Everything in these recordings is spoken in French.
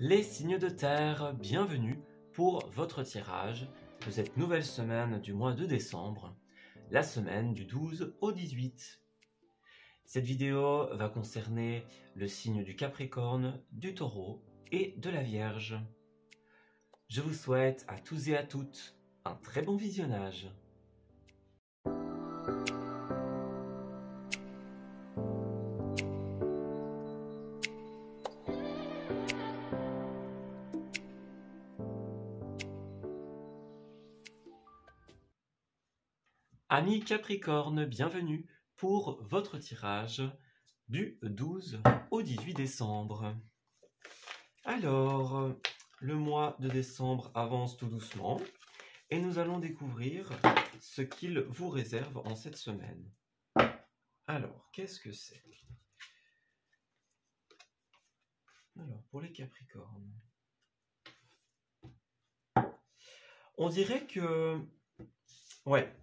Les signes de terre, bienvenue pour votre tirage de cette nouvelle semaine du mois de décembre, la semaine du 12 au 18. Cette vidéo va concerner le signe du Capricorne, du Taureau et de la Vierge. Je vous souhaite à tous et à toutes un très bon visionnage. Amis Capricorne, bienvenue pour votre tirage du 12 au 18 décembre. Alors, le mois de décembre avance tout doucement et nous allons découvrir ce qu'il vous réserve en cette semaine. Alors, qu'est-ce que c'est? Alors, pour les Capricornes, on dirait que... ouais.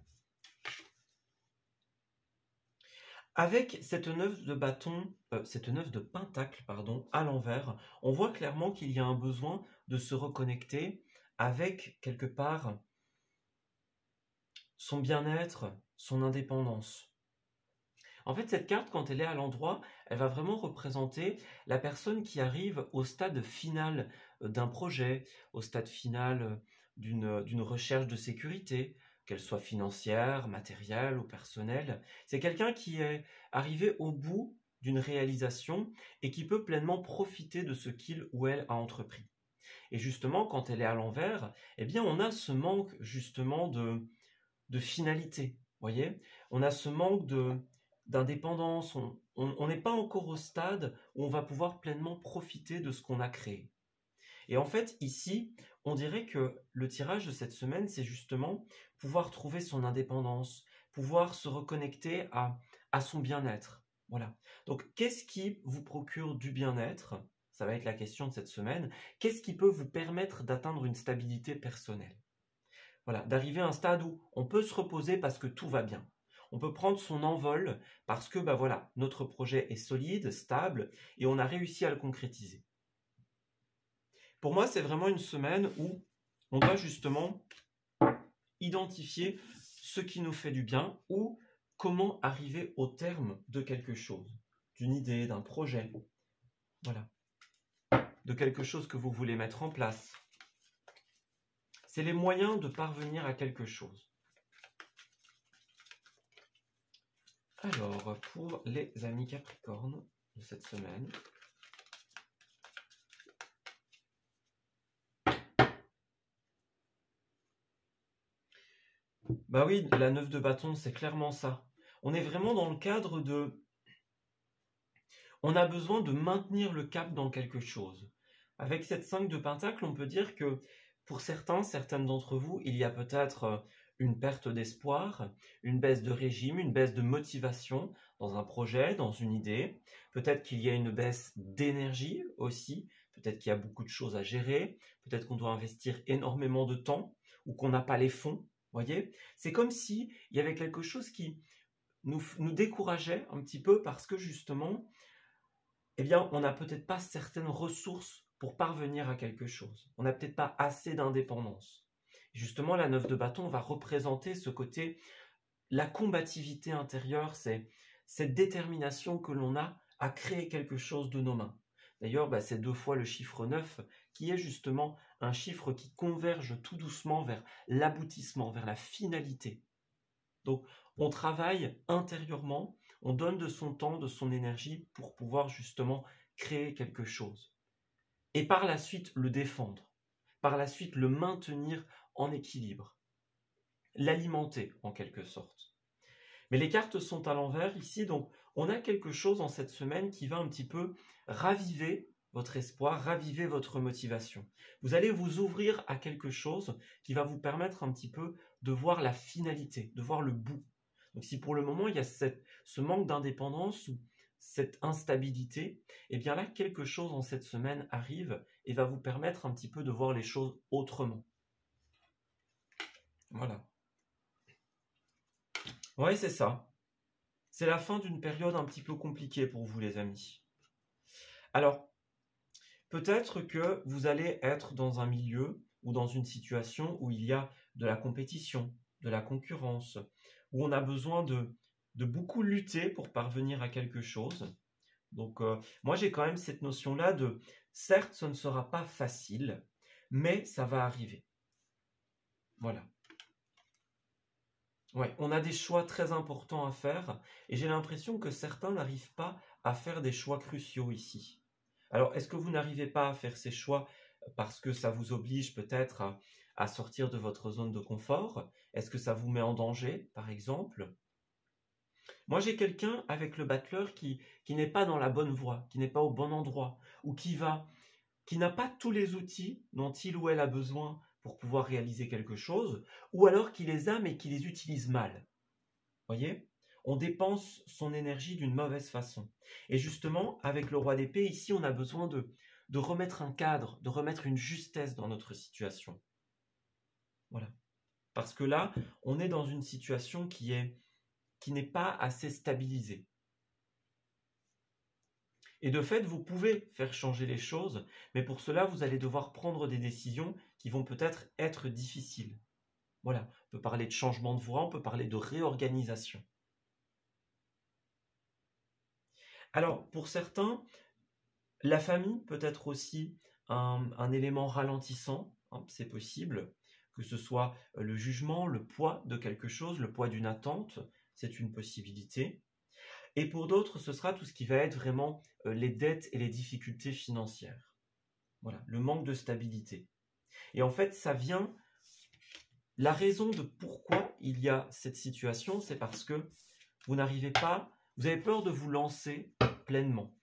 Avec cette 9 de bâton, cette 9 de pentacle, pardon, à l'envers, on voit clairement qu'il y a un besoin de se reconnecter avec, quelque part, son bien-être, son indépendance. En fait, cette carte, quand elle est à l'endroit, elle va vraiment représenter la personne qui arrive au stade final d'un projet, au stade final d'une recherche de sécurité, qu'elle soit financière, matérielle ou personnelle. C'est quelqu'un qui est arrivé au bout d'une réalisation et qui peut pleinement profiter de ce qu'il ou elle a entrepris. Et justement, quand elle est à l'envers, eh bien, on a ce manque justement de finalité. Voyez, on a ce manque d'indépendance. On n'est pas encore au stade où on va pouvoir pleinement profiter de ce qu'on a créé. Et en fait, ici, on dirait que le tirage de cette semaine, c'est justement pouvoir trouver son indépendance, pouvoir se reconnecter à son bien-être. Voilà. Donc, qu'est-ce qui vous procure du bien-être? Ça va être la question de cette semaine. Qu'est-ce qui peut vous permettre d'atteindre une stabilité personnelle? Voilà, d'arriver à un stade où on peut se reposer parce que tout va bien. On peut prendre son envol parce que voilà, notre projet est solide, stable et on a réussi à le concrétiser. Pour moi, c'est vraiment une semaine où on doit justement identifier ce qui nous fait du bien ou comment arriver au terme de quelque chose, d'une idée, d'un projet, voilà, de quelque chose que vous voulez mettre en place. C'est les moyens de parvenir à quelque chose. Alors, pour les amis Capricorne de cette semaine, bah oui, la 9 de bâton, c'est clairement ça. On est vraiment dans le cadre de... On a besoin de maintenir le cap dans quelque chose. Avec cette 5 de pentacle, on peut dire que pour certaines d'entre vous, il y a peut-être une perte d'espoir, une baisse de régime, une baisse de motivation dans un projet, dans une idée. Peut-être qu'il y a une baisse d'énergie aussi. Peut-être qu'il y a beaucoup de choses à gérer. Peut-être qu'on doit investir énormément de temps ou qu'on n'a pas les fonds. Voyez, c'est comme si il y avait quelque chose qui nous décourageait un petit peu parce que justement, eh bien, on n'a peut-être pas certaines ressources pour parvenir à quelque chose. On n'a peut-être pas assez d'indépendance. Justement, la 9 de bâton va représenter ce côté, la combativité intérieure, c'est cette détermination que l'on a à créer quelque chose de nos mains. D'ailleurs, c'est 2 fois le chiffre 9 qui est justement un chiffre qui converge tout doucement vers l'aboutissement, vers la finalité. Donc, on travaille intérieurement, on donne de son temps, de son énergie pour pouvoir justement créer quelque chose. Et par la suite, le défendre. Par la suite, le maintenir en équilibre. L'alimenter, en quelque sorte. Mais les cartes sont à l'envers ici, donc on a quelque chose en cette semaine qui va un petit peu raviver votre espoir, raviver votre motivation. Vous allez vous ouvrir à quelque chose qui va vous permettre un petit peu de voir la finalité, de voir le bout. Donc si pour le moment il y a ce manque d'indépendance ou cette instabilité, eh bien là quelque chose en cette semaine arrive et va vous permettre un petit peu de voir les choses autrement. Voilà. Ouais, c'est ça. C'est la fin d'une période un petit peu compliquée pour vous les amis. Alors, Peut-être que vous allez être dans un milieu ou dans une situation où il y a de la compétition, de la concurrence, où on a besoin de beaucoup lutter pour parvenir à quelque chose. Donc, moi, j'ai quand même cette notion-là de, certes, ce ne sera pas facile, mais ça va arriver. Voilà. Ouais, on a des choix très importants à faire, et j'ai l'impression que certains n'arrivent pas à faire des choix cruciaux ici. Alors, est-ce que vous n'arrivez pas à faire ces choix parce que ça vous oblige peut-être à sortir de votre zone de confort? Est-ce que ça vous met en danger, par exemple? Moi, j'ai quelqu'un avec le battleur qui n'est pas dans la bonne voie, qui n'est pas au bon endroit, ou qui n'a pas tous les outils dont il ou elle a besoin pour pouvoir réaliser quelque chose, ou alors qui les a mais qui les utilise mal. Voyez? On dépense son énergie d'une mauvaise façon. Et justement, avec le roi d'épée, ici, on a besoin de remettre un cadre, de remettre une justesse dans notre situation. Voilà. Parce que là, on est dans une situation qui n'est pas assez stabilisée. Et de fait, vous pouvez faire changer les choses, mais pour cela, vous allez devoir prendre des décisions qui vont peut-être être difficiles. Voilà, on peut parler de changement de voie, on peut parler de réorganisation. Alors, pour certains, la famille peut être aussi un élément ralentissant, hein, c'est possible, que ce soit le jugement, le poids de quelque chose, le poids d'une attente, c'est une possibilité. Et pour d'autres, ce sera tout ce qui va être vraiment les dettes et les difficultés financières. Voilà, le manque de stabilité. Et en fait, ça vient... La raison de pourquoi il y a cette situation, c'est parce que vous n'arrivez pas... Vous avez peur de vous lancer pleinement.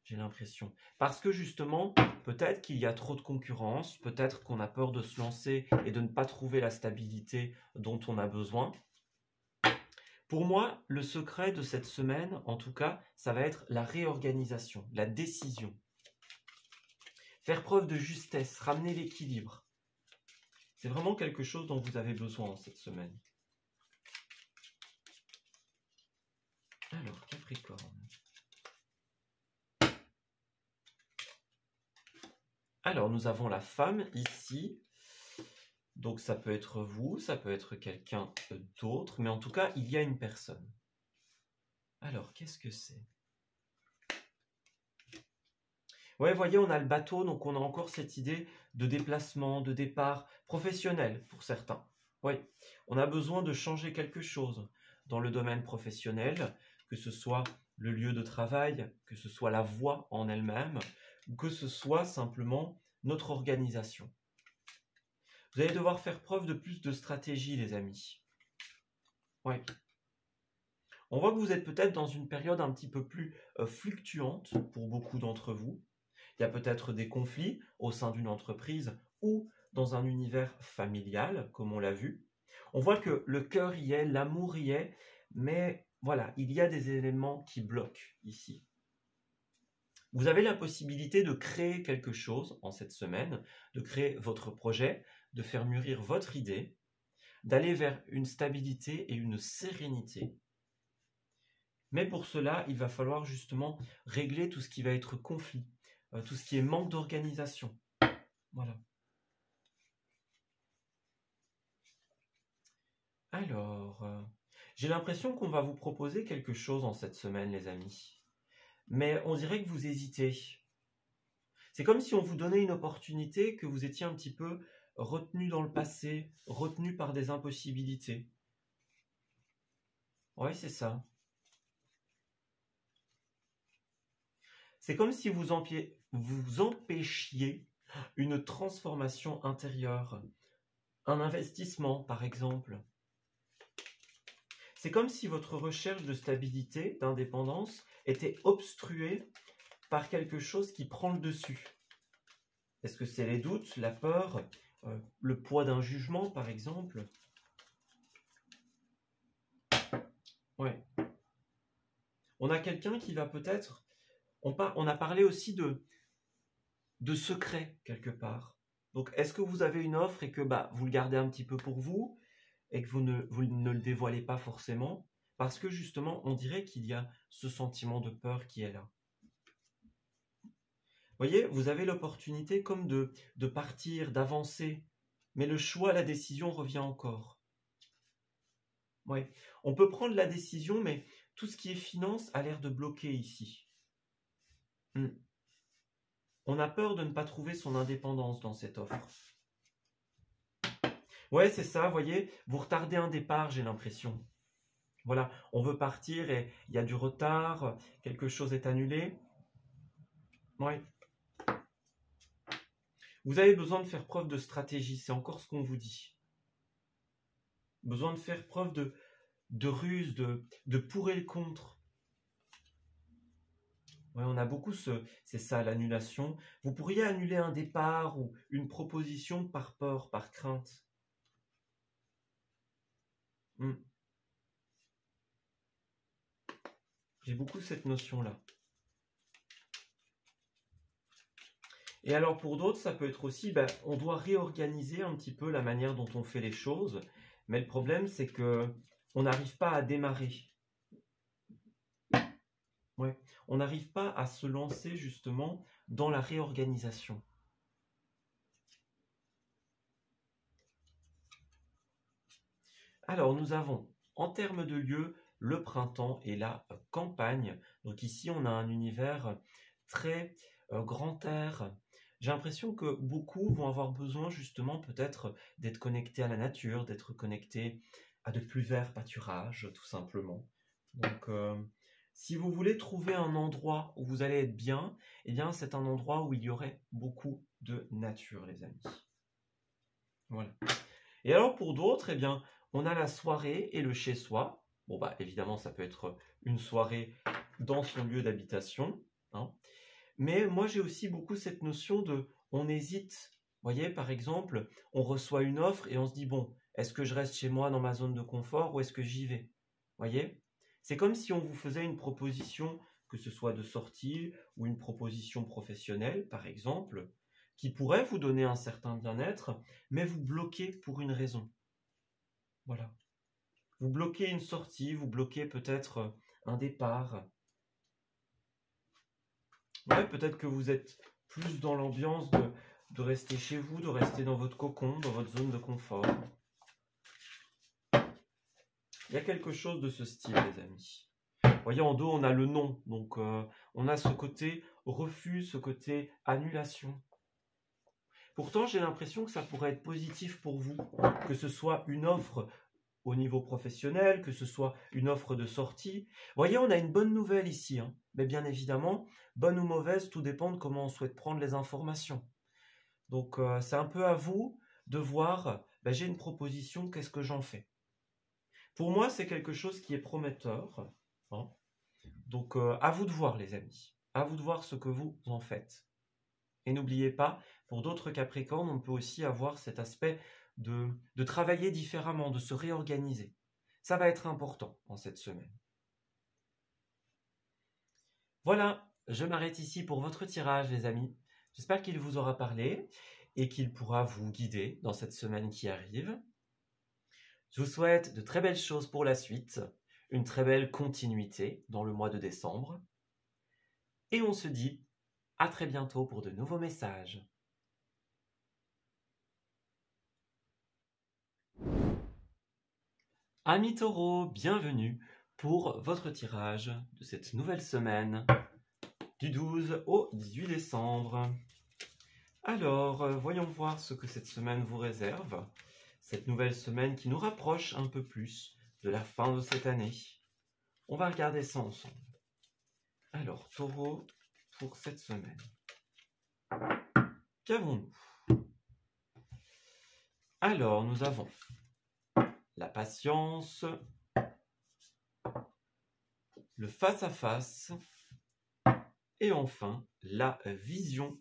J'ai l'impression. Parce que justement, peut-être qu'il y a trop de concurrence, peut-être qu'on a peur de se lancer et de ne pas trouver la stabilité dont on a besoin. Pour moi, le secret de cette semaine, en tout cas, ça va être la réorganisation, la décision. Faire preuve de justesse, ramener l'équilibre. C'est vraiment quelque chose dont vous avez besoin cette semaine. Alors, Capricorne. Alors, nous avons la femme ici. Donc, ça peut être vous, ça peut être quelqu'un d'autre, mais en tout cas, il y a une personne. Alors, qu'est-ce que c'est? Ouais, voyez, on a le bateau, donc on a encore cette idée de déplacement, de départ professionnel pour certains. Oui, on a besoin de changer quelque chose dans le domaine professionnel, que ce soit le lieu de travail, que ce soit la voie en elle-même, ou que ce soit simplement notre organisation. Vous allez devoir faire preuve de plus de stratégie, les amis. Oui. On voit que vous êtes peut-être dans une période un petit peu plus fluctuante pour beaucoup d'entre vous. Il y a peut-être des conflits au sein d'une entreprise ou dans un univers familial, comme on l'a vu. On voit que le cœur y est, l'amour y est, mais voilà, il y a des éléments qui bloquent ici. Vous avez la possibilité de créer quelque chose en cette semaine, de créer votre projet, de faire mûrir votre idée, d'aller vers une stabilité et une sérénité. Mais pour cela, il va falloir justement régler tout ce qui va être conflit, tout ce qui est manque d'organisation. Voilà. Alors, j'ai l'impression qu'on va vous proposer quelque chose en cette semaine, les amis. Mais on dirait que vous hésitez. C'est comme si on vous donnait une opportunité, que vous étiez un petit peu retenu dans le passé, retenu par des impossibilités. Oui, c'est ça. C'est comme si vous empêchiez une transformation intérieure, un investissement par exemple. C'est comme si votre recherche de stabilité, d'indépendance, était obstruée par quelque chose qui prend le dessus. Est-ce que c'est les doutes, la peur, le poids d'un jugement par exemple? Ouais. On a quelqu'un qui va peut-être... On a parlé aussi de secret quelque part. Donc, est-ce que vous avez une offre et que vous le gardez un petit peu pour vous et que vous ne le dévoilez pas forcément? Parce que justement, on dirait qu'il y a ce sentiment de peur qui est là. voyez, vous avez l'opportunité comme de partir, d'avancer, mais le choix, la décision revient encore. Ouais. On peut prendre la décision, mais tout ce qui est finance a l'air de bloquer ici. On a peur de ne pas trouver son indépendance dans cette offre. Ouais, c'est ça, voyez, vous retardez un départ, j'ai l'impression. Voilà, on veut partir et il y a du retard, quelque chose est annulé. Ouais. Vous avez besoin de faire preuve de stratégie, c'est encore ce qu'on vous dit. Besoin de faire preuve de ruse, de pour et le contre. Ouais, on a beaucoup c'est ça, l'annulation. Vous pourriez annuler un départ ou une proposition par peur, par crainte. J'ai beaucoup cette notion-là. Et alors pour d'autres, ça peut être aussi, on doit réorganiser un petit peu la manière dont on fait les choses. Mais le problème, c'est que on n'arrive pas à démarrer. Ouais. On n'arrive pas à se lancer justement dans la réorganisation. Alors nous avons, en termes de lieu, le printemps et la campagne. Donc ici, on a un univers très grand air. J'ai l'impression que beaucoup vont avoir besoin justement peut-être d'être connectés à la nature, d'être connectés à de plus verts pâturages, tout simplement. Donc, si vous voulez trouver un endroit où vous allez être bien, eh bien, c'est un endroit où il y aurait beaucoup de nature, les amis. Voilà. Et alors, pour d'autres, eh bien, on a la soirée et le chez-soi. Bon, évidemment, ça peut être une soirée dans son lieu d'habitation, hein. Mais moi, j'ai aussi beaucoup cette notion de on hésite. Vous voyez, par exemple, on reçoit une offre et on se dit, bon, est-ce que je reste chez moi dans ma zone de confort ou est-ce que j'y vais? Vous voyez? C'est comme si on vous faisait une proposition, que ce soit de sortie ou une proposition professionnelle, par exemple, qui pourrait vous donner un certain bien-être, mais vous bloquez pour une raison. Voilà. Vous bloquez une sortie, vous bloquez peut-être un départ. Ouais, peut-être que vous êtes plus dans l'ambiance de rester chez vous, de rester dans votre cocon, dans votre zone de confort. Il y a quelque chose de ce style, les amis. Vous voyez, en dos, on a le non. Donc, on a ce côté refus, ce côté annulation. Pourtant, j'ai l'impression que ça pourrait être positif pour vous, que ce soit une offre au niveau professionnel, que ce soit une offre de sortie. Vous voyez, on a une bonne nouvelle ici, hein. Mais bien évidemment, bonne ou mauvaise, tout dépend de comment on souhaite prendre les informations. Donc, c'est un peu à vous de voir, j'ai une proposition, qu'est-ce que j'en fais? Pour moi, c'est quelque chose qui est prometteur, hein. Donc, à vous de voir, les amis. À vous de voir ce que vous en faites. Et n'oubliez pas, pour d'autres Capricornes, on peut aussi avoir cet aspect de travailler différemment, de se réorganiser. Ça va être important en cette semaine. Voilà, je m'arrête ici pour votre tirage, les amis. J'espère qu'il vous aura parlé et qu'il pourra vous guider dans cette semaine qui arrive. Je vous souhaite de très belles choses pour la suite, une très belle continuité dans le mois de décembre. Et on se dit à très bientôt pour de nouveaux messages. Amis taureaux, bienvenue pour votre tirage de cette nouvelle semaine du 12 au 18 décembre. Alors, voyons voir ce que cette semaine vous réserve. Cette nouvelle semaine qui nous rapproche un peu plus de la fin de cette année. On va regarder ça ensemble. Alors, taureau, pour cette semaine. Qu'avons-nous? Alors, nous avons la patience, le face-à-face, et enfin, la vision.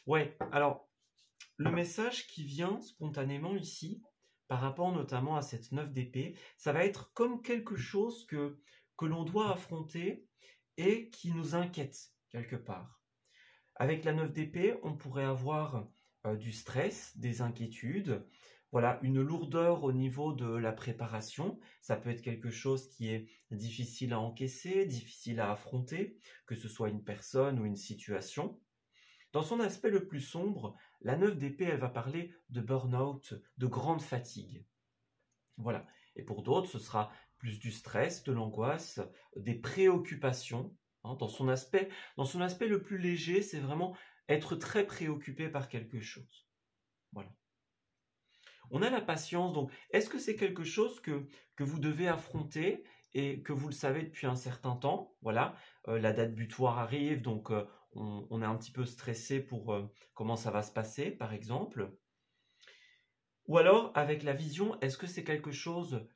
Ouais, alors, le message qui vient spontanément ici, par rapport notamment à cette 9 d'épée, ça va être comme quelque chose que l'on doit affronter et qui nous inquiète quelque part. Avec la 9 d'épée, on pourrait avoir du stress, des inquiétudes, voilà, une lourdeur au niveau de la préparation. Ça peut être quelque chose qui est difficile à encaisser, difficile à affronter, que ce soit une personne ou une situation. Dans son aspect le plus sombre, la 9 d'épée, elle va parler de burn-out, de grande fatigue. Voilà. Et pour d'autres, ce sera plus du stress, de l'angoisse, des préoccupations. Hein. Dans son aspect le plus léger, c'est vraiment être très préoccupé par quelque chose. Voilà. On a la patience, donc est-ce que c'est quelque chose que vous devez affronter et que vous le savez depuis un certain temps? Voilà, la date butoir arrive, donc on est un petit peu stressé pour comment ça va se passer, par exemple. Ou alors, avec la vision, est-ce que c'est quelque chose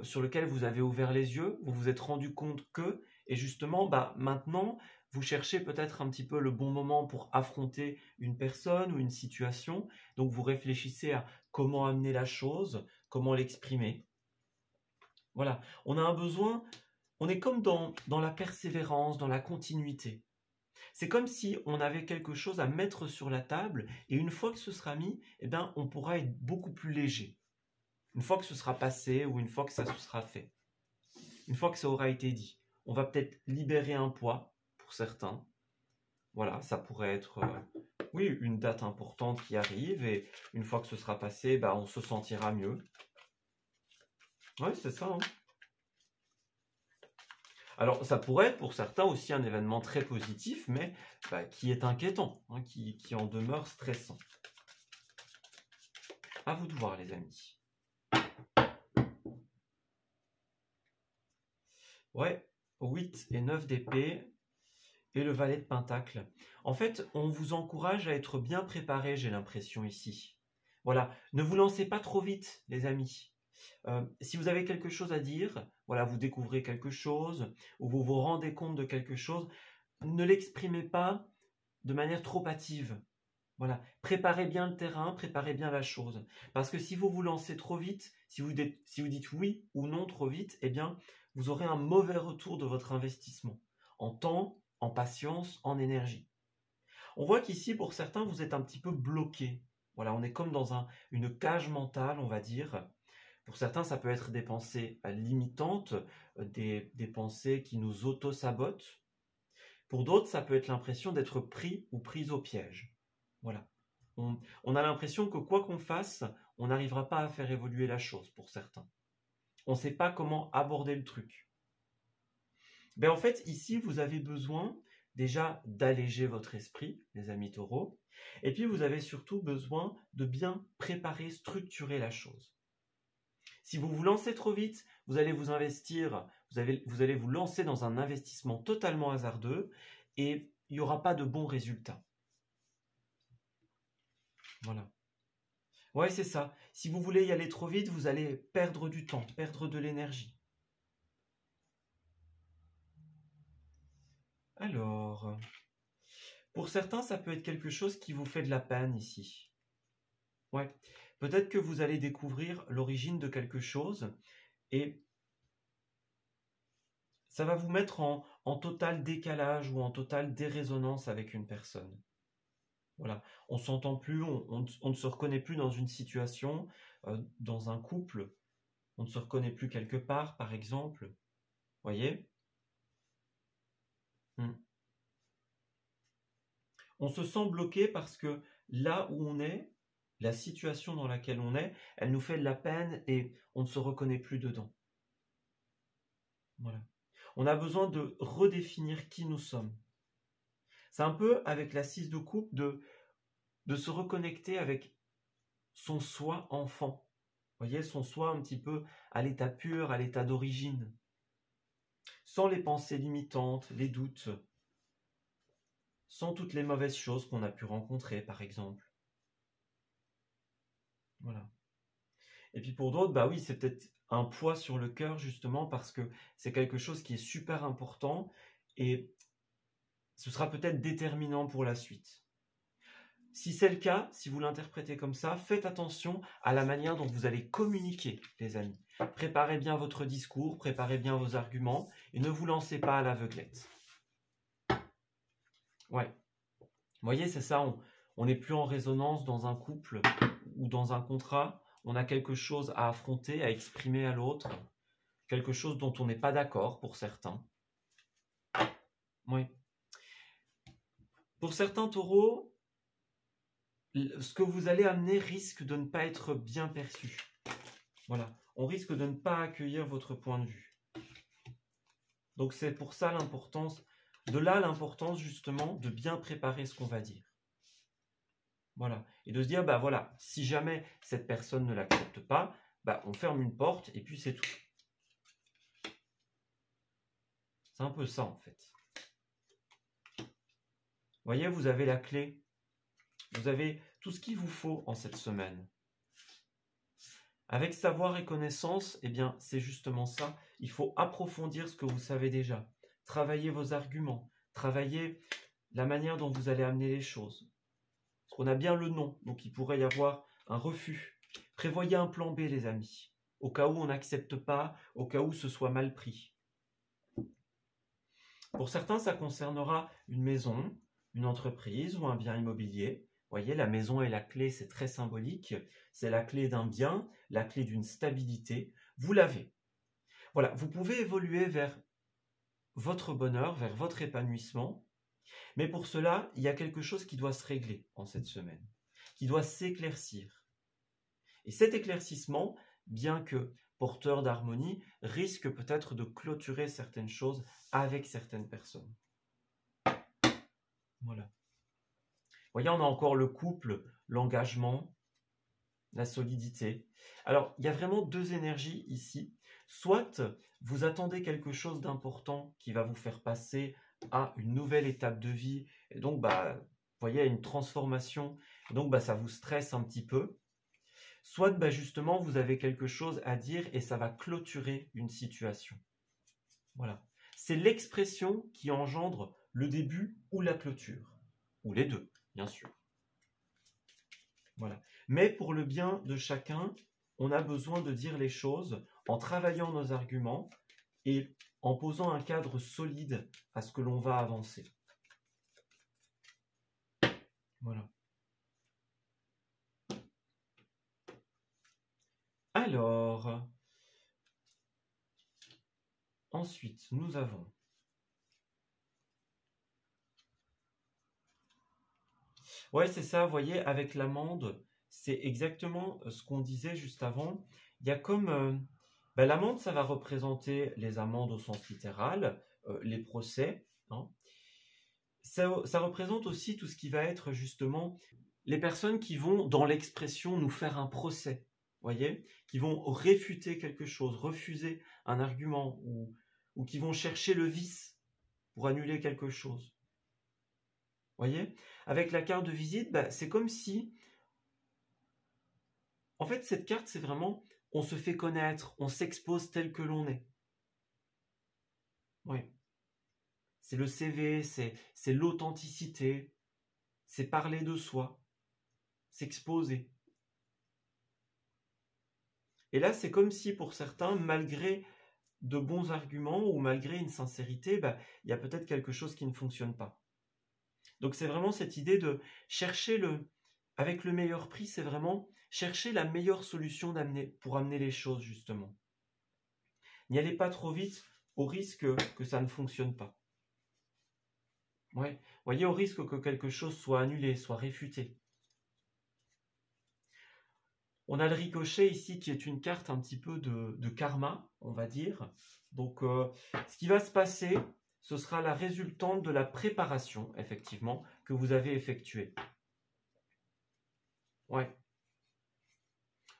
sur lequel vous avez ouvert les yeux, vous vous êtes rendu compte que, et justement, bah, maintenant, vous cherchez peut-être un petit peu le bon moment pour affronter une personne ou une situation, donc vous réfléchissez à comment amener la chose, comment l'exprimer. Voilà, on a un besoin, on est comme dans la persévérance, dans la continuité. C'est comme si on avait quelque chose à mettre sur la table et une fois que ce sera mis, eh bien, on pourra être beaucoup plus léger. Une fois que ce sera passé ou une fois que ça se sera fait. Une fois que ça aura été dit. On va peut-être libérer un poids pour certains. Voilà, ça pourrait être oui, une date importante qui arrive et une fois que ce sera passé, bah, on se sentira mieux. Oui, c'est ça. Hein. Alors, ça pourrait être pour certains aussi un événement très positif, mais bah, qui est inquiétant, hein, qui en demeure stressant. À vous de voir, les amis. Ouais, 8 et 9 d'épée et le valet de pentacle. En fait, on vous encourage à être bien préparé, j'ai l'impression ici. Voilà, ne vous lancez pas trop vite, les amis. Si vous avez quelque chose à dire, voilà, vous découvrez quelque chose, ou vous vous rendez compte de quelque chose, ne l'exprimez pas de manière trop hâtive. Voilà, préparez bien le terrain, préparez bien la chose. Parce que si vous vous lancez trop vite, si vous dites oui ou non trop vite, eh bien, vous aurez un mauvais retour de votre investissement. En temps, en patience, en énergie. On voit qu'ici, pour certains, vous êtes un petit peu bloqué. Voilà, on est comme dans une cage mentale, on va dire. Pour certains, ça peut être des pensées limitantes, des pensées qui nous auto-sabotent. Pour d'autres, ça peut être l'impression d'être pris ou prise au piège. Voilà. On a l'impression que quoi qu'on fasse, on n'arrivera pas à faire évoluer la chose pour certains. On ne sait pas comment aborder le truc. Ben en fait, ici, vous avez besoin déjà d'alléger votre esprit, les amis taureaux, et puis vous avez surtout besoin de bien préparer, structurer la chose. Si vous vous lancez trop vite, vous allez vous investir, vous allez vous lancer dans un investissement totalement hasardeux et il n'y aura pas de bons résultats. Voilà. Ouais, c'est ça. Si vous voulez y aller trop vite, vous allez perdre du temps, perdre de l'énergie. Alors, pour certains, ça peut être quelque chose qui vous fait de la peine ici. Ouais. Peut-être que vous allez découvrir l'origine de quelque chose et ça va vous mettre en total décalage ou en totale dérésonance avec une personne. Voilà, on s'entend plus, on ne se reconnaît plus dans une situation, dans un couple, on ne se reconnaît plus quelque part, par exemple. Voyez? On se sent bloqué parce que là où on est, la situation dans laquelle on est, elle nous fait de la peine et on ne se reconnaît plus dedans. Voilà. On a besoin de redéfinir qui nous sommes. C'est un peu avec la 6 de coupe de se reconnecter avec son soi enfant. Vous voyez, son soi un petit peu à l'état pur, à l'état d'origine. Sans les pensées limitantes, les doutes, sans toutes les mauvaises choses qu'on a pu rencontrer, par exemple. Voilà. Et puis pour d'autres, bah oui, c'est peut-être un poids sur le cœur, justement, parce que c'est quelque chose qui est super important et ce sera peut-être déterminant pour la suite. Si c'est le cas, si vous l'interprétez comme ça, faites attention à la manière dont vous allez communiquer, les amis. Préparez bien votre discours, préparez bien vos arguments et ne vous lancez pas à l'aveuglette. Ouais. Vous voyez, c'est ça, on n'est plus en résonance dans un couple ou dans un contrat, on a quelque chose à affronter, à exprimer à l'autre, quelque chose dont on n'est pas d'accord pour certains. Oui. Pour certains taureaux, ce que vous allez amener risque de ne pas être bien perçu. Voilà, on risque de ne pas accueillir votre point de vue. Donc c'est pour ça l'importance, de là l'importance justement de bien préparer ce qu'on va dire. Voilà, et de se dire, bah voilà, si jamais cette personne ne l'accepte pas, bah on ferme une porte et puis c'est tout. C'est un peu ça en fait. Vous voyez, vous avez la clé. Vous avez tout ce qu'il vous faut en cette semaine. Avec savoir et connaissance, eh bien, c'est justement ça. Il faut approfondir ce que vous savez déjà. Travailler vos arguments. Travailler la manière dont vous allez amener les choses. Parce qu'on a bien le non, donc il pourrait y avoir un refus. Prévoyez un plan B, les amis. Au cas où on n'accepte pas, au cas où ce soit mal pris. Pour certains, ça concernera une maison, une entreprise ou un bien immobilier. Vous voyez, la maison et la clé, c'est très symbolique. C'est la clé d'un bien, la clé d'une stabilité. Vous l'avez. Voilà, vous pouvez évoluer vers votre bonheur, vers votre épanouissement. Mais pour cela, il y a quelque chose qui doit se régler en cette semaine, qui doit s'éclaircir. Et cet éclaircissement, bien que porteur d'harmonie, risque peut-être de clôturer certaines choses avec certaines personnes. Voilà. Vous voyez, on a encore le couple, l'engagement, la solidité. Alors, il y a vraiment deux énergies ici. Soit vous attendez quelque chose d'important qui va vous faire passer à une nouvelle étape de vie, et donc, vous voyez, une transformation, et donc, ça vous stresse un petit peu. Soit, justement, vous avez quelque chose à dire et ça va clôturer une situation. Voilà. C'est l'expression qui engendre le début ou la clôture. Ou les deux, bien sûr. Voilà. Mais pour le bien de chacun, on a besoin de dire les choses en travaillant nos arguments et en posant un cadre solide à ce que l'on va avancer. Voilà. Alors, ensuite, nous avons ouais, c'est ça, vous voyez, avec l'amande, c'est exactement ce qu'on disait juste avant. Il y a comme l'amande, ça va représenter les amendes au sens littéral, les procès, hein. Ça représente aussi tout ce qui va être justement les personnes qui vont, dans l'expression, nous faire un procès, voyez, qui vont réfuter quelque chose, refuser un argument, ou qui vont chercher le vice pour annuler quelque chose. Voyez, avec la carte de visite, c'est comme si, en fait, cette carte, c'est vraiment, on se fait connaître, on s'expose tel que l'on est. Oui. C'est le CV, c'est l'authenticité, c'est parler de soi, s'exposer. Et là, c'est comme si pour certains, malgré de bons arguments ou malgré une sincérité, il y a peut-être quelque chose qui ne fonctionne pas. Donc c'est vraiment cette idée de chercher avec le meilleur prix, c'est vraiment chercher la meilleure solution pour amener les choses justement. N'y allez pas trop vite au risque que ça ne fonctionne pas. Ouais. Voyez, au risque que quelque chose soit annulé, soit réfuté. On a le ricochet ici qui est une carte un petit peu de karma, on va dire. Donc, ce qui va se passer, ce sera la résultante de la préparation, effectivement, que vous avez effectuée. Ouais.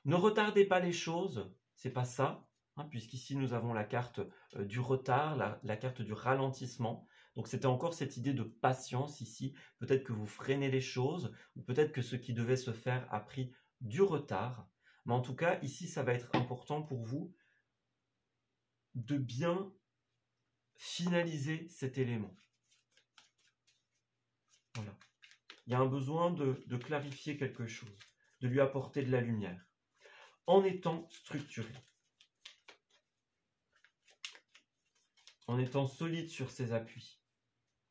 Ne retardez pas les choses, c'est pas ça, hein, puisqu'ici nous avons la carte du retard, la carte du ralentissement. Donc c'était encore cette idée de patience ici. Peut-être que vous freinez les choses, ou peut-être que ce qui devait se faire a pris du retard. Mais en tout cas, ici, ça va être important pour vous de bien finaliser cet élément. Voilà. Il y a un besoin de clarifier quelque chose, de lui apporter de la lumière, en étant structuré, en étant solide sur ses appuis.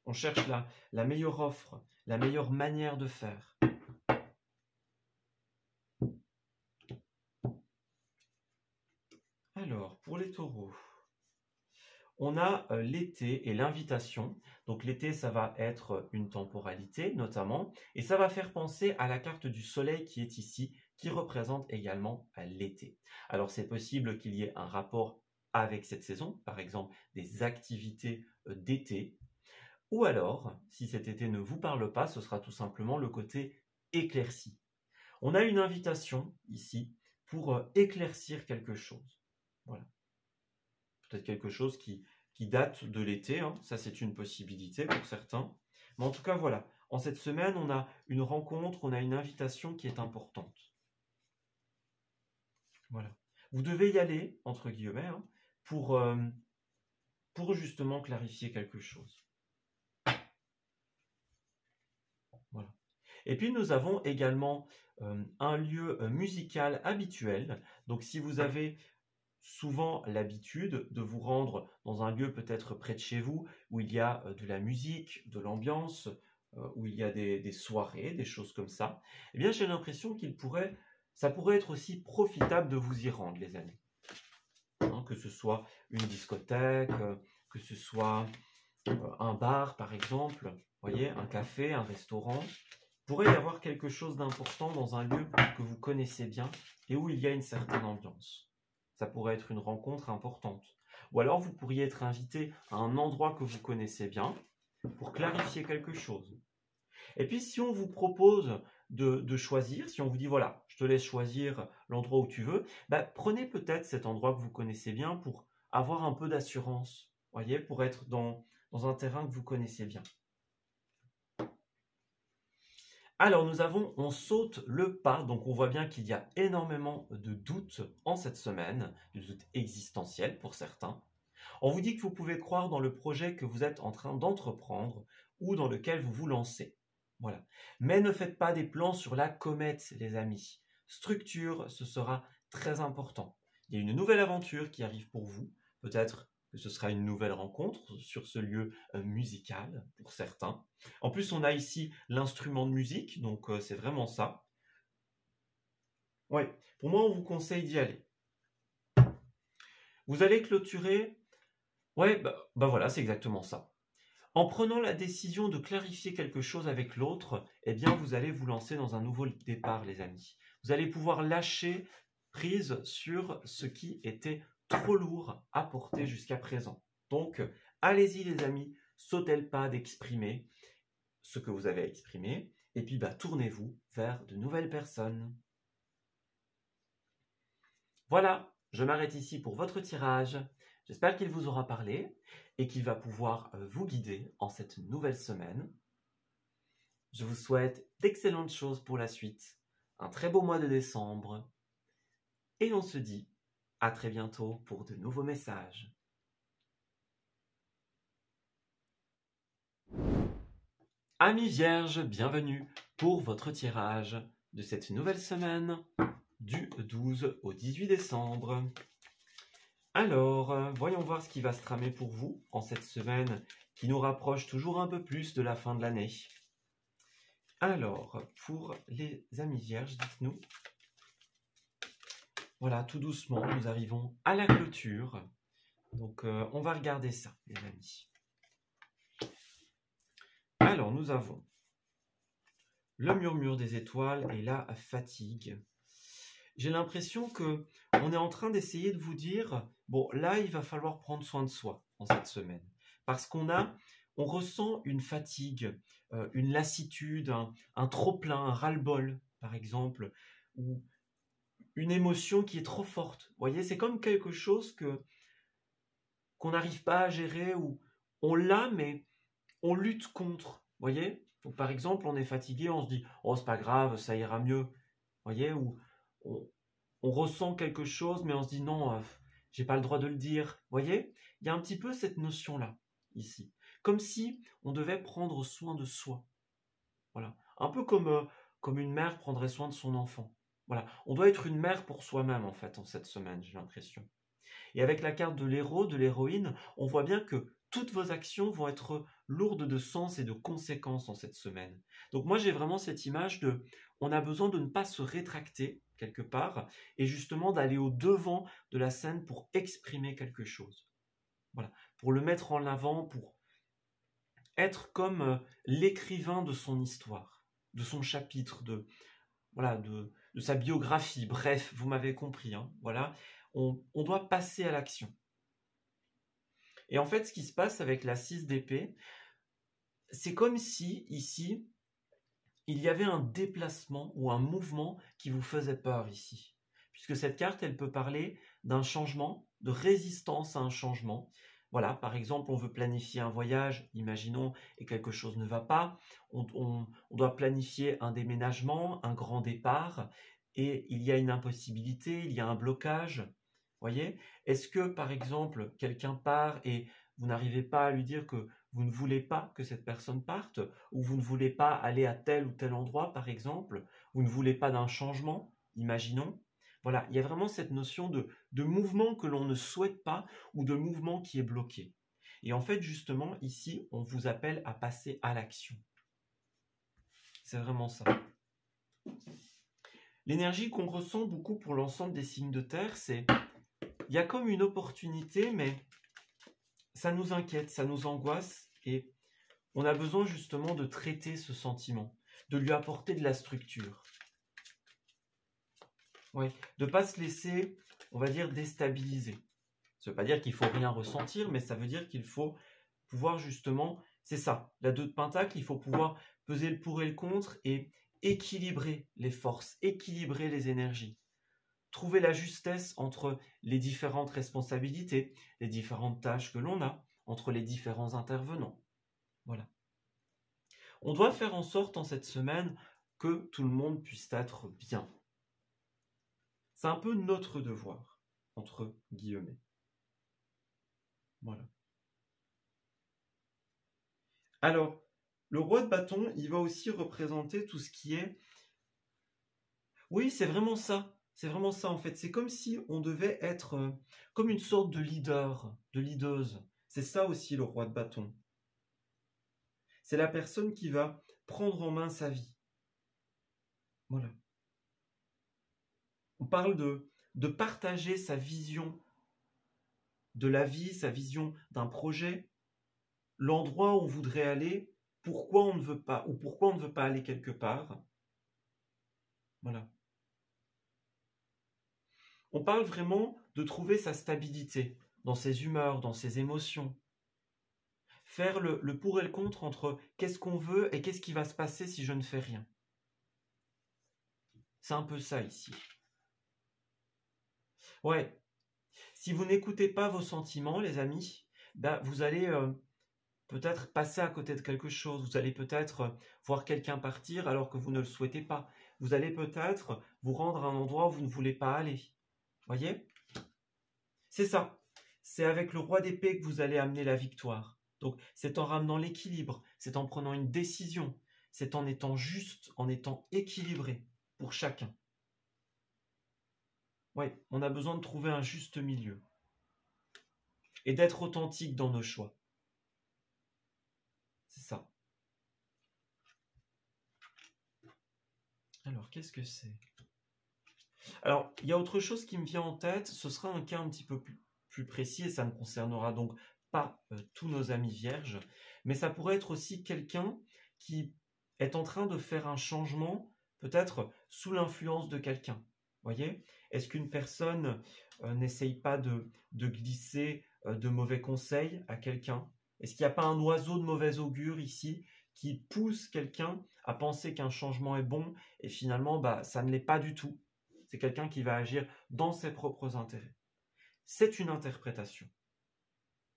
On cherche la meilleure offre, la meilleure manière de faire. Alors, pour les taureaux, on a l'été et l'invitation. Donc l'été, ça va être une temporalité notamment, et ça va faire penser à la carte du soleil qui est ici, qui représente également l'été. Alors c'est possible qu'il y ait un rapport avec cette saison, par exemple des activités d'été, ou alors, si cet été ne vous parle pas, ce sera tout simplement le côté éclairci. On a une invitation ici pour éclaircir quelque chose. Voilà. Peut-être quelque chose qui date de l'été, hein. Ça c'est une possibilité pour certains. Mais en tout cas, voilà. En cette semaine, on a une rencontre, on a une invitation qui est importante. Voilà. Vous devez y aller, entre guillemets, hein, pour justement clarifier quelque chose. Voilà. Et puis nous avons également un lieu musical habituel. Donc si vous avez souvent l'habitude de vous rendre dans un lieu peut-être près de chez vous, où il y a de la musique, de l'ambiance, où il y a des soirées, des choses comme ça, eh bien j'ai l'impression ça pourrait être aussi profitable de vous y rendre, les amis. Hein, que ce soit une discothèque, que ce soit un bar par exemple, voyez, un café, un restaurant. Il pourrait y avoir quelque chose d'important dans un lieu que vous connaissez bien et où il y a une certaine ambiance. Ça pourrait être une rencontre importante. Ou alors vous pourriez être invité à un endroit que vous connaissez bien pour clarifier quelque chose. Et puis si on vous propose de choisir, si on vous dit voilà, je te laisse choisir l'endroit où tu veux, prenez peut-être cet endroit que vous connaissez bien pour avoir un peu d'assurance, voyez, pour être dans un terrain que vous connaissez bien. Alors on saute le pas, donc on voit bien qu'il y a énormément de doutes en cette semaine, de doutes existentiels pour certains. On vous dit que vous pouvez croire dans le projet que vous êtes en train d'entreprendre ou dans lequel vous vous lancez. Voilà. Mais ne faites pas des plans sur la comète, les amis. Structure, ce sera très important. Il y a une nouvelle aventure qui arrive pour vous, peut-être que ce sera une nouvelle rencontre sur ce lieu musical pour certains. En plus, on a ici l'instrument de musique, donc c'est vraiment ça. Ouais, pour moi, on vous conseille d'y aller. Vous allez clôturer. Ouais, voilà, c'est exactement ça. En prenant la décision de clarifier quelque chose avec l'autre, eh bien, vous allez vous lancer dans un nouveau départ, les amis. Vous allez pouvoir lâcher prise sur ce qui était trop lourd à porter jusqu'à présent. Donc, allez-y, les amis, sautez le pas d'exprimer ce que vous avez exprimé, et puis tournez-vous vers de nouvelles personnes. Voilà, je m'arrête ici pour votre tirage. J'espère qu'il vous aura parlé et qu'il va pouvoir vous guider en cette nouvelle semaine. Je vous souhaite d'excellentes choses pour la suite, un très beau mois de décembre, et on se dit à très bientôt pour de nouveaux messages. Amis vierges, bienvenue pour votre tirage de cette nouvelle semaine du 12 au 18 décembre. Alors, voyons voir ce qui va se tramer pour vous en cette semaine qui nous rapproche toujours un peu plus de la fin de l'année. Alors, pour les amis vierges, dites-nous. Voilà, tout doucement, nous arrivons à la clôture. Donc, on va regarder ça, les amis. Alors, nous avons le murmure des étoiles et la fatigue. J'ai l'impression que on est en train d'essayer de vous dire, bon, là, il va falloir prendre soin de soi en cette semaine. Parce on ressent une fatigue, une lassitude, un trop-plein, un ras-le-bol, par exemple, ou une émotion qui est trop forte. Vous voyez, c'est comme quelque chose qu'on n'arrive pas à gérer, ou on l'a, mais on lutte contre. Vous voyez? Donc, par exemple, on est fatigué, on se dit, oh, c'est pas grave, ça ira mieux. Vous voyez? Ou on ressent quelque chose, mais on se dit, non, j'ai pas le droit de le dire. Vous voyez? Il y a un petit peu cette notion-là, ici. Comme si on devait prendre soin de soi. Voilà. Un peu comme une mère prendrait soin de son enfant. Voilà. On doit être une mère pour soi-même, en fait, en cette semaine, j'ai l'impression. Et avec la carte de l'héros, de l'héroïne, on voit bien que toutes vos actions vont être lourdes de sens et de conséquences en cette semaine. Donc moi, j'ai vraiment cette image on a besoin de ne pas se rétracter, quelque part, et justement d'aller au devant de la scène pour exprimer quelque chose. Voilà, pour le mettre en avant, pour être comme l'écrivain de son histoire, de son chapitre, voilà, de sa biographie. Bref, vous m'avez compris. Hein, voilà, on doit passer à l'action. Et en fait, ce qui se passe avec la 6 d'épée, c'est comme si, ici, il y avait un déplacement ou un mouvement qui vous faisait peur ici. Puisque cette carte, elle peut parler d'un changement, de résistance à un changement. Voilà, par exemple, on veut planifier un voyage, imaginons, et quelque chose ne va pas. On doit planifier un déménagement, un grand départ, et il y a une impossibilité, il y a un blocage. Voyez? Est-ce que, par exemple, quelqu'un part et vous n'arrivez pas à lui dire que vous ne voulez pas que cette personne parte, ou vous ne voulez pas aller à tel ou tel endroit, par exemple, vous ne voulez pas d'un changement, imaginons. Voilà, il y a vraiment cette notion de mouvement que l'on ne souhaite pas ou de mouvement qui est bloqué. Et en fait, justement, ici, on vous appelle à passer à l'action. C'est vraiment ça. L'énergie qu'on ressent beaucoup pour l'ensemble des signes de terre, c'est... Il y a comme une opportunité, mais ça nous inquiète, ça nous angoisse, et on a besoin justement de traiter ce sentiment, de lui apporter de la structure. Oui, de ne pas se laisser, on va dire, déstabiliser. Ça ne veut pas dire qu'il ne faut rien ressentir, mais ça veut dire qu'il faut pouvoir justement, c'est ça, la 2 de Pentacle, il faut pouvoir peser le pour et le contre et équilibrer les forces, équilibrer les énergies. Trouver la justesse entre les différentes responsabilités, les différentes tâches que l'on a, entre les différents intervenants. Voilà. On doit faire en sorte en cette semaine que tout le monde puisse être bien. C'est un peu notre devoir, entre guillemets. Voilà. Alors, le roi de bâton, il va aussi représenter tout ce qui est... Oui, c'est vraiment ça. C'est vraiment ça, en fait. C'est comme si on devait être comme une sorte de leader, de leaduse. C'est ça aussi, le roi de bâton. C'est la personne qui va prendre en main sa vie. Voilà. On parle de partager sa vision de la vie, sa vision d'un projet, l'endroit où on voudrait aller, pourquoi on ne veut pas, ou pourquoi on ne veut pas aller quelque part. Voilà. On parle vraiment de trouver sa stabilité dans ses humeurs, dans ses émotions. Faire le pour et le contre entre qu'est-ce qu'on veut et qu'est-ce qui va se passer si je ne fais rien. C'est un peu ça ici. Ouais. Si vous n'écoutez pas vos sentiments, les amis, ben vous allez peut-être passer à côté de quelque chose. Vous allez peut-être voir quelqu'un partir alors que vous ne le souhaitez pas. Vous allez peut-être vous rendre à un endroit où vous ne voulez pas aller. Voyez? C'est ça. C'est avec le roi d'épée que vous allez amener la victoire. Donc, c'est en ramenant l'équilibre, c'est en prenant une décision, c'est en étant juste, en étant équilibré pour chacun. Oui, on a besoin de trouver un juste milieu et d'être authentique dans nos choix. C'est ça. Alors, qu'est-ce que c'est? Alors, il y a autre chose qui me vient en tête, ce sera un cas un petit peu plus précis et ça ne concernera donc pas tous nos amis vierges, mais ça pourrait être aussi quelqu'un qui est en train de faire un changement, peut-être sous l'influence de quelqu'un. Voyez? Est-ce qu'une personne n'essaye pas de glisser de mauvais conseils à quelqu'un? Est-ce qu'il n'y a pas un oiseau de mauvais augure ici qui pousse quelqu'un à penser qu'un changement est bon et finalement ça ne l'est pas du tout? C'est quelqu'un qui va agir dans ses propres intérêts. C'est une interprétation.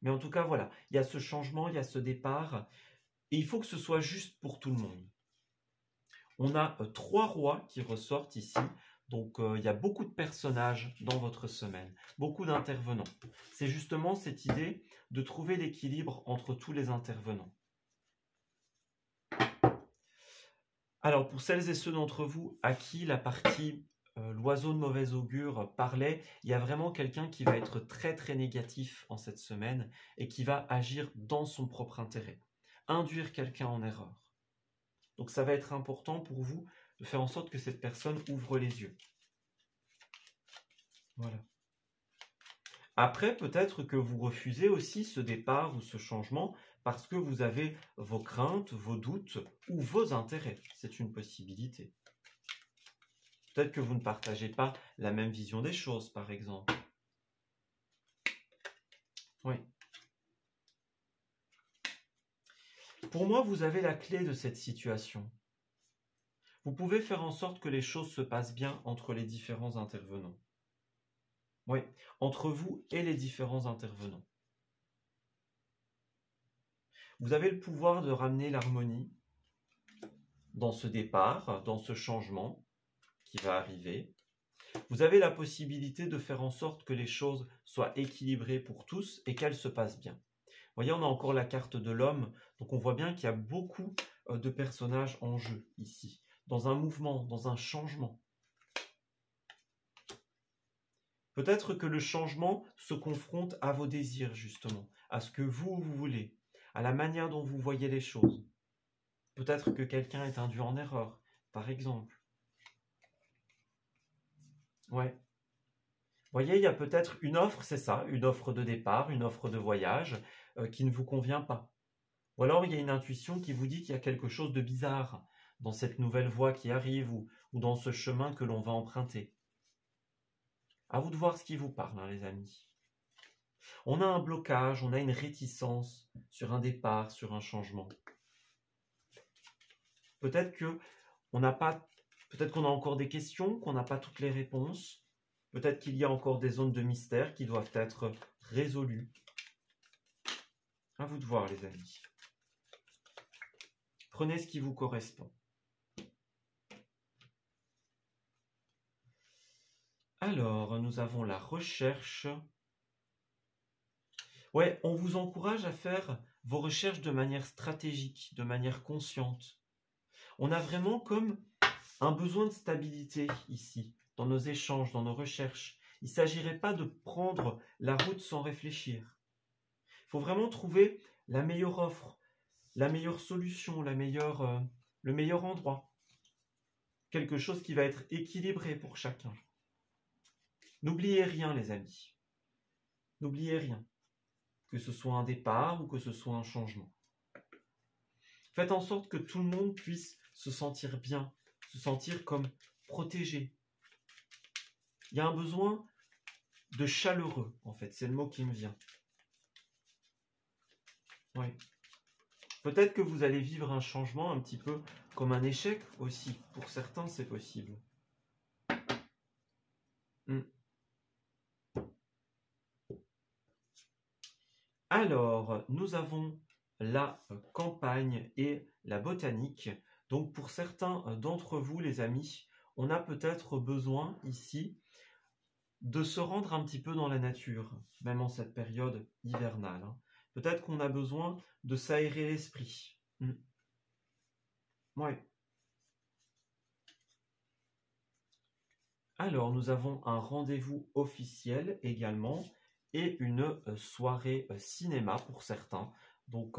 Mais en tout cas, voilà, il y a ce changement, il y a ce départ, et il faut que ce soit juste pour tout le monde. On a 3 rois qui ressortent ici, donc il y a beaucoup de personnages dans votre semaine, beaucoup d'intervenants. C'est justement cette idée de trouver l'équilibre entre tous les intervenants. Alors, pour celles et ceux d'entre vous à qui la partie l'oiseau de mauvais augure parlait, il y a vraiment quelqu'un qui va être très très négatif en cette semaine et qui va agir dans son propre intérêt, induire quelqu'un en erreur. Donc ça va être important pour vous de faire en sorte que cette personne ouvre les yeux. Voilà. Après, peut-être que vous refusez aussi ce départ ou ce changement parce que vous avez vos craintes, vos doutes ou vos intérêts. C'est une possibilité. Peut-être que vous ne partagez pas la même vision des choses, par exemple. Oui. Pour moi, vous avez la clé de cette situation. Vous pouvez faire en sorte que les choses se passent bien entre les différents intervenants. Oui, entre vous et les différents intervenants. Vous avez le pouvoir de ramener l'harmonie dans ce départ, dans ce changement qui va arriver. Vous avez la possibilité de faire en sorte que les choses soient équilibrées pour tous et qu'elles se passent bien. Vous voyez, on a encore la carte de l'homme, donc on voit bien qu'il y a beaucoup de personnages en jeu ici, dans un mouvement, dans un changement. Peut-être que le changement se confronte à vos désirs, justement, à ce que vous voulez, à la manière dont vous voyez les choses. Peut-être que quelqu'un est induit en erreur, par exemple. Ouais. Vous voyez, il y a peut-être une offre, c'est ça, une offre de départ, une offre de voyage qui ne vous convient pas. Ou alors il y a une intuition qui vous dit qu'il y a quelque chose de bizarre dans cette nouvelle voie qui arrive ou dans ce chemin que l'on va emprunter. À vous de voir ce qui vous parle, hein, les amis. On a un blocage, on a une réticence sur un départ, sur un changement. Peut-être qu'on a encore des questions, qu'on n'a pas toutes les réponses. Peut-être qu'il y a encore des zones de mystère qui doivent être résolues. À vous de voir, les amis. Prenez ce qui vous correspond. Alors, nous avons la recherche. Ouais, on vous encourage à faire vos recherches de manière stratégique, de manière consciente. On a vraiment comme un besoin de stabilité ici, dans nos échanges, dans nos recherches. Il ne s'agirait pas de prendre la route sans réfléchir. Il faut vraiment trouver la meilleure offre, la meilleure solution, le meilleur endroit. Quelque chose qui va être équilibré pour chacun. N'oubliez rien, les amis. N'oubliez rien. Que ce soit un départ ou que ce soit un changement. Faites en sorte que tout le monde puisse se sentir bien, se sentir comme protégé. Il y a un besoin de chaleureux, en fait. C'est le mot qui me vient. Oui. Peut-être que vous allez vivre un changement un petit peu comme un échec aussi. Pour certains, c'est possible. Alors, nous avons la campagne et la botanique. Donc, pour certains d'entre vous, les amis, on a peut-être besoin ici de se rendre un petit peu dans la nature, même en cette période hivernale. Peut-être qu'on a besoin de s'aérer l'esprit. Ouais. Alors, nous avons un rendez-vous officiel également et une soirée cinéma pour certains. Donc,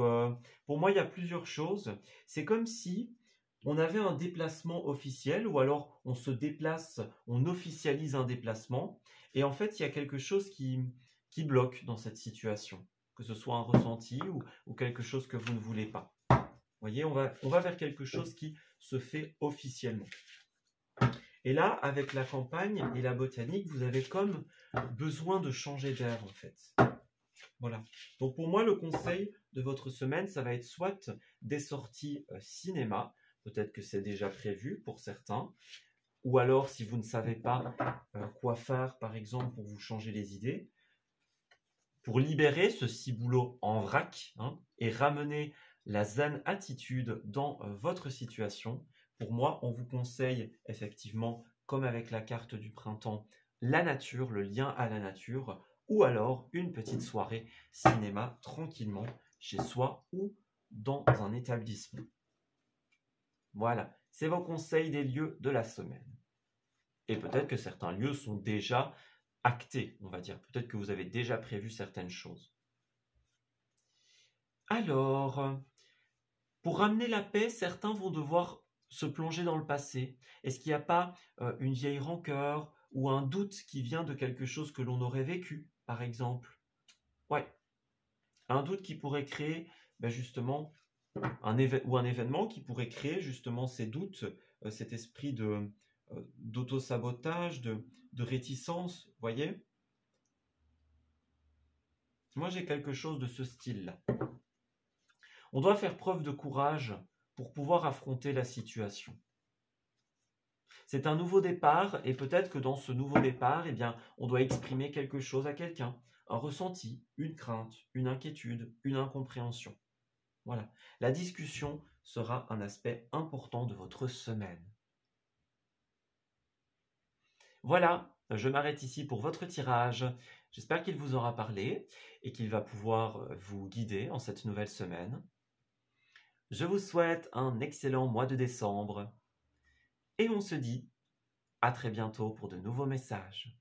pour moi, il y a plusieurs choses. C'est comme si on avait un déplacement officiel ou alors on se déplace, on officialise un déplacement. Et en fait, il y a quelque chose qui bloque dans cette situation, que ce soit un ressenti ou quelque chose que vous ne voulez pas. Vous voyez, on va vers quelque chose qui se fait officiellement. Et là, avec la campagne et la botanique, vous avez comme besoin de changer d'air, en fait. Voilà. Donc pour moi, le conseil de votre semaine, ça va être soit des sorties cinéma, peut-être que c'est déjà prévu pour certains, ou alors si vous ne savez pas quoi faire, par exemple, pour vous changer les idées, pour libérer ce ciboulot en vrac et ramener la zen attitude dans votre situation. Pour moi, on vous conseille effectivement, comme avec la carte du printemps, la nature, le lien à la nature, ou alors une petite soirée cinéma tranquillement chez soi ou dans un établissement. Voilà, c'est vos conseils des lieux de la semaine. Et peut-être que certains lieux sont déjà actés, on va dire. Peut-être que vous avez déjà prévu certaines choses. Alors, pour ramener la paix, certains vont devoir se plonger dans le passé. Est-ce qu'il n'y a pas une vieille rancœur ou un doute qui vient de quelque chose que l'on aurait vécu, par exemple. Ouais, un doute qui pourrait créer justement un événement qui pourrait créer justement ces doutes, cet esprit d'auto-sabotage, de réticence, voyez? Moi, j'ai quelque chose de ce style-là. On doit faire preuve de courage pour pouvoir affronter la situation. C'est un nouveau départ et peut-être que dans ce nouveau départ, eh bien, on doit exprimer quelque chose à quelqu'un, un ressenti, une crainte, une inquiétude, une incompréhension. Voilà. La discussion sera un aspect important de votre semaine. Voilà, je m'arrête ici pour votre tirage. J'espère qu'il vous aura parlé et qu'il va pouvoir vous guider en cette nouvelle semaine. Je vous souhaite un excellent mois de décembre et on se dit à très bientôt pour de nouveaux messages.